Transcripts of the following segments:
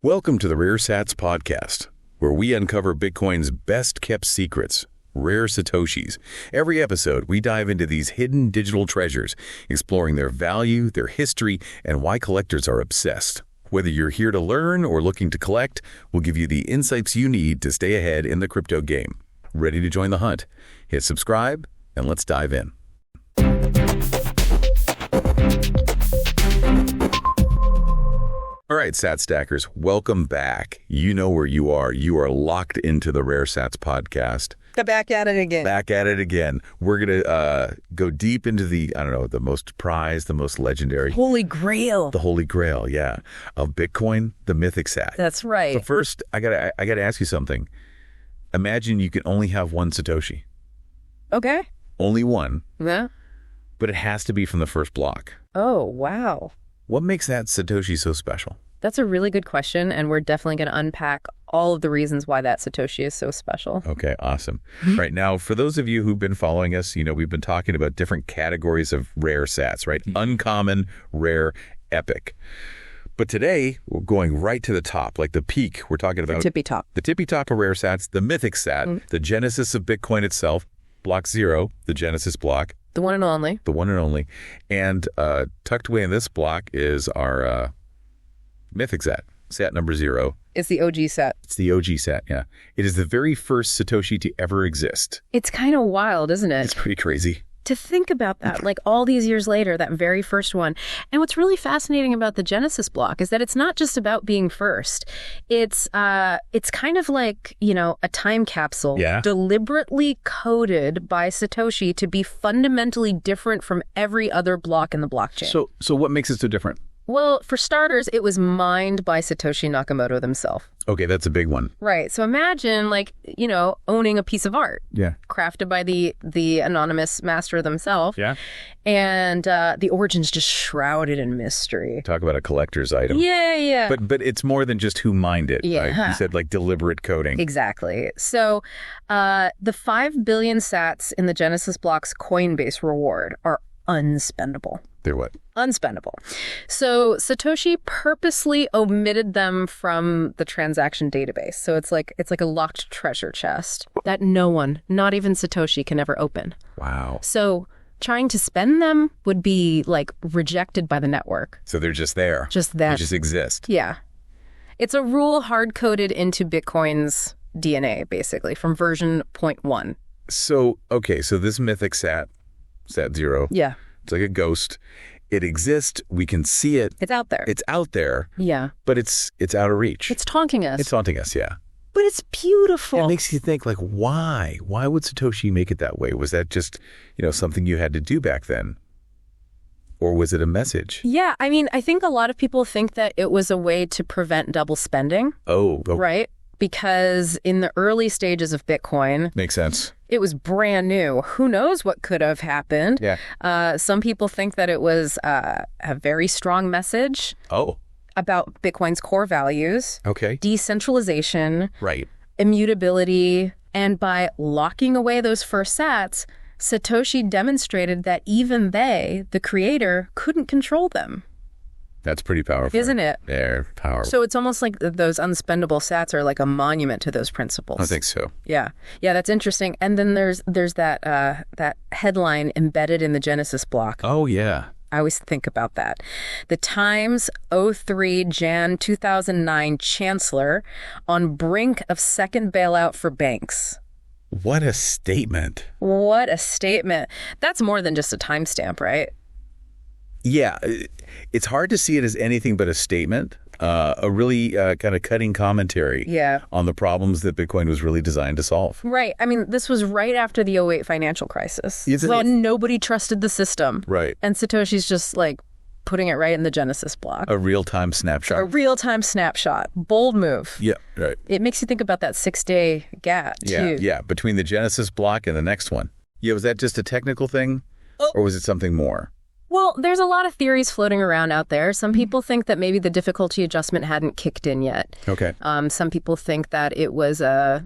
Welcome to the Rare Sats podcast, where we uncover Bitcoin's best-kept secrets, rare Satoshis. Every episode, we dive into these hidden digital treasures, exploring their value, their history, and why collectors are obsessed. Whether you're here to learn or looking to collect, we'll give you the insights you need to stay ahead in the crypto game. Ready to join the hunt? Hit subscribe, and let's dive in. All right, Sat Stackers, welcome back. You know where you are. You are locked into the Rare Sats podcast. Back at it again. Back at it again. We're going to go deep into the most prized, the most legendary. Holy Grail. The Holy Grail, yeah, of Bitcoin, the Mythic Sat. That's right. So first, I gotta ask you something. Imagine you can only have one Satoshi. Okay. Only one. Yeah. But it has to be from the first block. Oh, wow. What makes that Satoshi so special? That's a really good question, and we're definitely going to unpack all of the reasons why that Satoshi is so special. Okay, awesome. Right now, for those of you who've been following us, we've been talking about different categories of rare sats, right? Uncommon, rare, epic. But today, we're going right to the top, like the peak. We're talking about The tippy top. The tippy top of rare sats, the Mythic Sat, the genesis of Bitcoin itself, block 0, the genesis block. The one and only. The one and only. And tucked away in this block is our Mythic Sat, Sat number 0. It's the OG Sat. It's the OG Sat, yeah. It is the very first Satoshi to ever exist. It's kind of wild, isn't it? It's pretty crazy. To think about that, like all these years later, that very first one. And what's really fascinating about the Genesis block is that it's not just about being first. It's kind of like, a time capsule deliberately coded by Satoshi to be fundamentally different from every other block in the blockchain. So what makes it so different? Well, for starters, it was mined by Satoshi Nakamoto themselves. Okay, that's a big one. Right. So imagine, owning a piece of art. Yeah. Crafted by the anonymous master themselves. Yeah. And the origin's just shrouded in mystery. Talk about a collector's item. Yeah. But it's more than just who mined it. Yeah. Right? You said deliberate coding. Exactly. So the 5 billion sats in the Genesis block's Coinbase reward are unspendable. They're what? Unspendable. So Satoshi purposely omitted them from the transaction database. So it's like a locked treasure chest that no one, not even Satoshi, can ever open. Wow. So trying to spend them would be rejected by the network. So they're just there. Just that. They just exist. Yeah. It's a rule hard-coded into Bitcoin's DNA, basically, from version 0.1. So this Mythic Sat 0. Yeah. It's like a ghost. It exists. We can see it. It's out there. It's out there. Yeah. But it's out of reach. It's taunting us. It's taunting us, yeah. But it's beautiful. It makes you think, why? Why would Satoshi make it that way? Was that just, something you had to do back then? Or was it a message? Yeah. I think a lot of people think that it was a way to prevent double spending. Oh. Right? Because in the early stages of Bitcoin... Makes sense. It was brand new. Who knows what could have happened? Yeah. Some people think that it was a very strong message. Oh. About Bitcoin's core values. Okay. Decentralization. Right. Immutability. And by locking away those first sats, Satoshi demonstrated that even they, the creator, couldn't control them. That's pretty powerful. Isn't it? They're powerful. So it's almost like those unspendable sats are like a monument to those principles. I think so. Yeah. Yeah, that's interesting. And then there's that headline embedded in the Genesis block. Oh, yeah. I always think about that. The Times 03 Jan 2009 Chancellor on brink of second bailout for banks. What a statement. What a statement. That's more than just a timestamp, right? Yeah, it's hard to see it as anything but a statement, a really kind of cutting commentary on the problems that Bitcoin was really designed to solve. Right. This was right after the '08 financial crisis. Well, nobody trusted the system. Right. And Satoshi's just putting it right in the Genesis block. A real-time snapshot. A real-time snapshot. Bold move. Yeah, right. It makes you think about that 6-day gap, too. Yeah, between the Genesis block and the next one. Yeah, was that just a technical thing? Or was it something more? Well, there's a lot of theories floating around out there. Some people think that maybe the difficulty adjustment hadn't kicked in yet. Okay. Some people think that it was a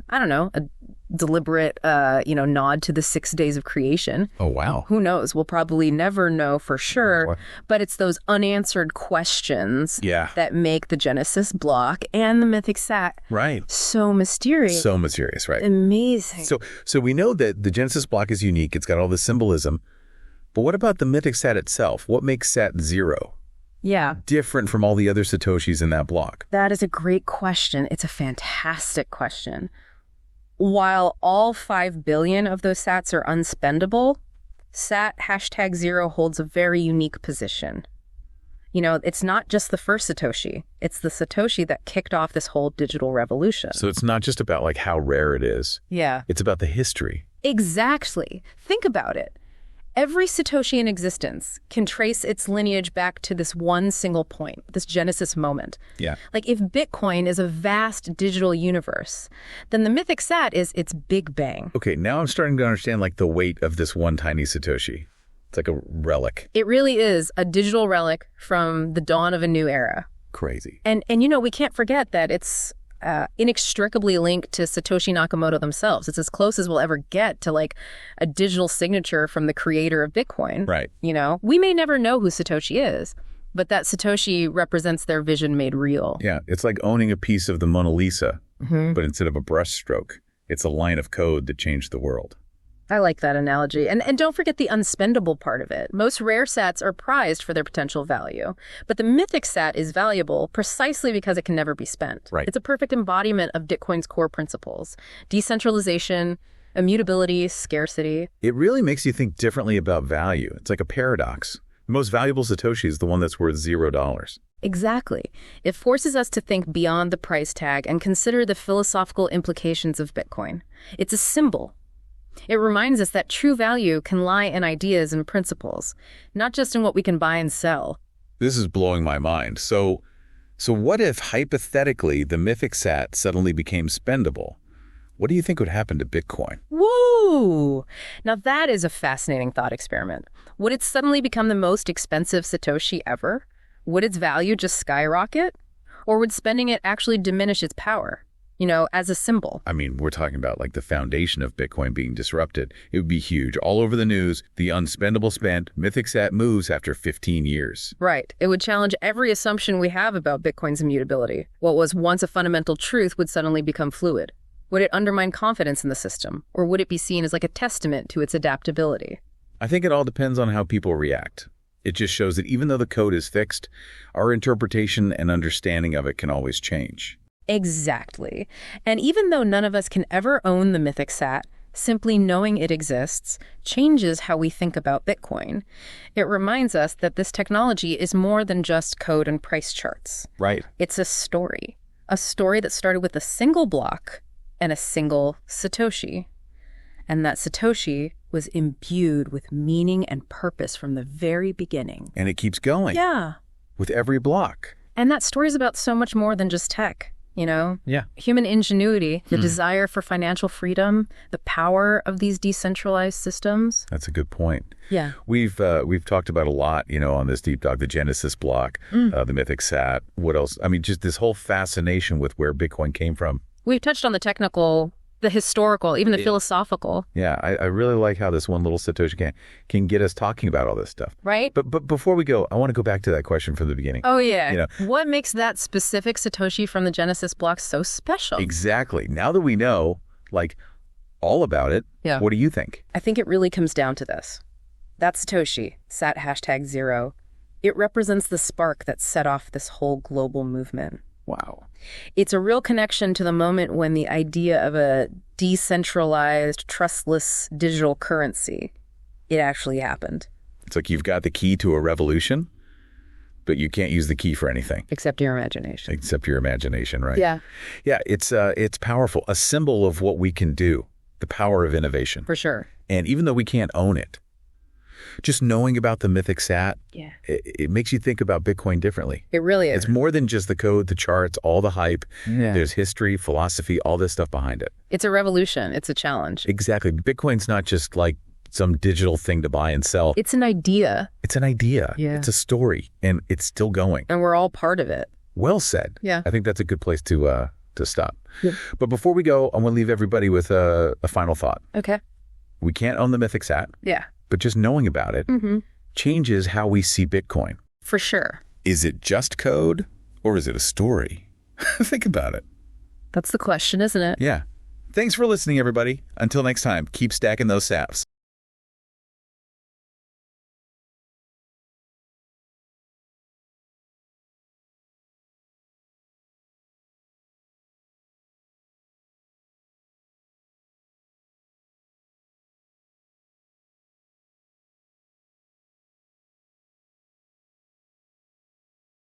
deliberate, nod to the 6 days of creation. Oh, wow. Who knows? We'll probably never know for sure. What? But it's those unanswered questions Yeah. that make the Genesis block and the Mythic Sat Right. so mysterious. So mysterious, right? Amazing. So we know that the Genesis block is unique. It's got all the symbolism. But what about the Mythic Sat itself? What makes Sat 0 yeah. different from all the other Satoshis in that block? That is a great question. It's a fantastic question. While all 5 billion of those sats are unspendable, Sat #0 holds a very unique position. It's not just the first Satoshi. It's the Satoshi that kicked off this whole digital revolution. So it's not just about like how rare it is. Yeah. It's about the history. Exactly. Think about it. Every Satoshi in existence can trace its lineage back to this one single point, this Genesis moment. Yeah. Like if Bitcoin is a vast digital universe, then the Mythic Sat is its Big Bang. Okay, now I'm starting to understand like the weight of this one tiny Satoshi. It's like a relic. It really is a digital relic from the dawn of a new era. Crazy. And we can't forget that it's inextricably linked to Satoshi Nakamoto themselves. It's as close as we'll ever get to like a digital signature from the creator of Bitcoin. Right. We may never know who Satoshi is, but that Satoshi represents their vision made real. Yeah, it's like owning a piece of the Mona Lisa, but instead of a brushstroke, it's a line of code that changed the world. I like that analogy. And don't forget the unspendable part of it. Most rare sats are prized for their potential value, but the Mythic Sat is valuable precisely because it can never be spent. Right. It's a perfect embodiment of Bitcoin's core principles: decentralization, immutability, scarcity. It really makes you think differently about value. It's like a paradox. The most valuable Satoshi is the one that's worth $0. Exactly. It forces us to think beyond the price tag and consider the philosophical implications of Bitcoin. It's a symbol. It reminds us that true value can lie in ideas and principles, not just in what we can buy and sell. This is blowing my mind. So what if, hypothetically, the Mythic Sat suddenly became spendable? What do you think would happen to Bitcoin? Woo! Now that is a fascinating thought experiment. Would it suddenly become the most expensive Satoshi ever? Would its value just skyrocket? Or would spending it actually diminish its power? As a symbol. I mean, we're talking about like the foundation of Bitcoin being disrupted. It would be huge. All over the news, the unspendable spent, Mythic Sat moves after 15 years. Right. It would challenge every assumption we have about Bitcoin's immutability. What was once a fundamental truth would suddenly become fluid. Would it undermine confidence in the system? Or would it be seen as like a testament to its adaptability? I think it all depends on how people react. It just shows that even though the code is fixed, our interpretation and understanding of it can always change. Exactly. And even though none of us can ever own the Mythic Sat, simply knowing it exists changes how we think about Bitcoin. It reminds us that this technology is more than just code and price charts. Right. It's a story that started with a single block and a single Satoshi. And that Satoshi was imbued with meaning and purpose from the very beginning. And it keeps going. Yeah. With every block. And that story is about so much more than just tech. Yeah. Human ingenuity, the desire for financial freedom, the power of these decentralized systems. That's a good point. Yeah. We've talked about a lot, on this deep dive, the Genesis block, the Mythic Sat. What else? I mean, just this whole fascination with where Bitcoin came from. We've touched on the technical, the historical, even the philosophical. Yeah, I really like how this one little Satoshi can get us talking about all this stuff. Right? But before we go, I want to go back to that question from the beginning. Oh, yeah. What makes that specific Satoshi from the Genesis block so special? Exactly. Now that we know, all about it, what do you think? I think it really comes down to this. That Satoshi, Sat #0, it represents the spark that set off this whole global movement. Wow. It's a real connection to the moment when the idea of a decentralized, trustless digital currency, it actually happened. It's like you've got the key to a revolution, but you can't use the key for anything. Except your imagination. Except your imagination, right? Yeah. Yeah, it's powerful. A symbol of what we can do, the power of innovation. For sure. And even though we can't own it, just knowing about the Mythic Sat, it makes you think about Bitcoin differently. It really is. It's more than just the code, the charts, all the hype. Yeah. There's history, philosophy, all this stuff behind it. It's a revolution. It's a challenge. Exactly. Bitcoin's not just like some digital thing to buy and sell. It's an idea. It's an idea. Yeah. It's a story, and it's still going. And we're all part of it. Well said. Yeah. I think that's a good place to to stop. Yep. But before we go, I want to leave everybody with a final thought. Okay. We can't own the Mythic Sat, Yeah. but just knowing about it changes how we see Bitcoin. For sure. Is it just code or is it a story? Think about it. That's the question, isn't it? Yeah. Thanks for listening, everybody. Until next time, keep stacking those saps.